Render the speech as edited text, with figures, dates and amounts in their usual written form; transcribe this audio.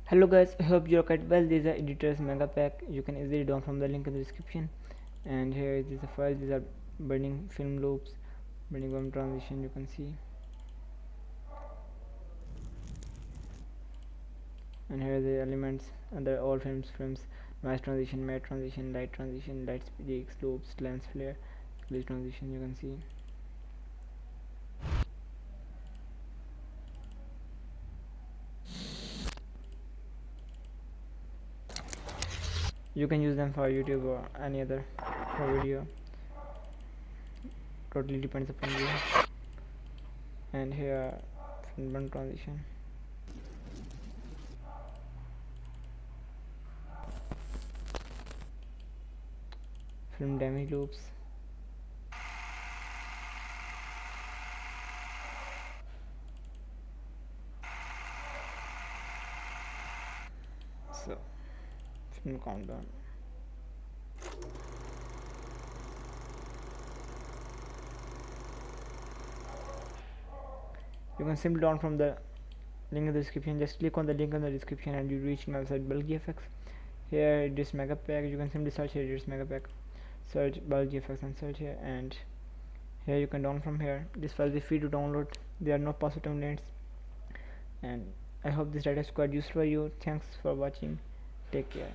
Hello guys, I hope you're quite well. These are editors mega pack. You can easily download from the link in the description. And here is the file. These are burning film loops, burning one transition. You can see. And here are the elements. And they're all frames, noise transition, matte transition, light peaks, loops, lens flare, glitch transition. You can see. You can use them for YouTube or any other for video. Totally depends upon you. And here film burn transition. Film damage loops. So film countdown. You can simply download from the link in the description. Just click on the link in the description and you reach my website bulk GFX. Here it is mega pack. You can simply search here, it is mega pack, search bulk GFX and search here, and here you can download from here. This file is free to download. There are no password templates, and I hope this data is quite useful for you. Thanks for watching. Take care.